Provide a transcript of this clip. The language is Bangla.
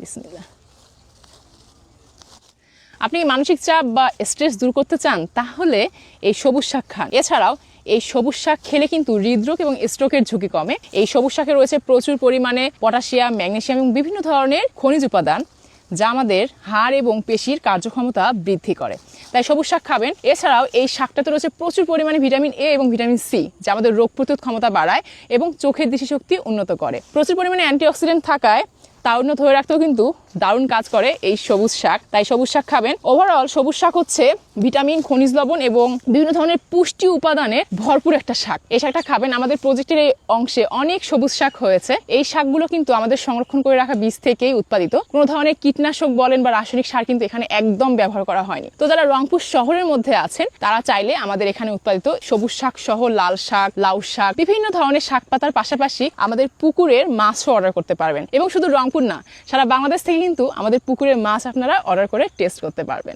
বিসমিল্লাহ। আপনি মানসিক চাপ বা স্ট্রেস দূর করতে চান তাহলে এই সবুজ শাক খান। এছাড়াও এই সবুজ শাক খেলে কিন্তু হৃদরোগ এবং স্ট্রোকের ঝুঁকি কমে। এই সবুজ শাকে রয়েছে প্রচুর পরিমাণে পটাশিয়াম, ম্যাগনেসিয়াম এবং বিভিন্ন ধরনের খনিজ উপাদান, যা আমাদের হাড় এবং পেশির কার্যক্ষমতা বৃদ্ধি করে। তাই সবুজ শাক খাবেন। এছাড়াও এই শাকটাতে রয়েছে প্রচুর পরিমাণে ভিটামিন এ এবং ভিটামিন সি, যা আমাদের রোগ প্রতিরোধ ক্ষমতা বাড়ায় এবং চোখের দৃষ্টিশক্তি উন্নত করে। প্রচুর পরিমাণে অ্যান্টিঅক্সিডেন্ট থাকায় তারুণ্য ধরে রাখতেও কিন্তু দারুণ কাজ করে এই সবুজ শাক। তাই সবুজ শাক খাবেন। ওভারঅল সবুজ শাক হচ্ছে ভিটামিন, খনিজ লবণ এবং বিভিন্ন ধরনের পুষ্টি উপাদানে ভরপুর একটা শাক। এই শাকটা খাবেন। আমাদের প্রজেক্টের এই অংশে অনেক সবুজ শাক হয়েছে। এই শাকগুলো কিন্তু আমাদের সংরক্ষণ করে রাখা বীজ থেকেই উৎপাদিত। কোনো ধরনের কীটনাশক বলেন বা রাসায়নিক সার কিন্তু এখানে একদম ব্যবহার করা হয়নি। তো যারা রংপুর শহরের মধ্যে আছেন তারা চাইলে আমাদের এখানে উৎপাদিত সবুজ শাক সহ লাল শাক, লাউ শাক, বিভিন্ন ধরনের শাক পাতার পাশাপাশি আমাদের পুকুরের মাছও অর্ডার করতে পারবেন। এবং শুধু রংপুর না, সারা বাংলাদেশ থেকে কিন্তু আমাদের পুকুরের মাছ আপনারা অর্ডার করে টেস্ট করতে পারবেন।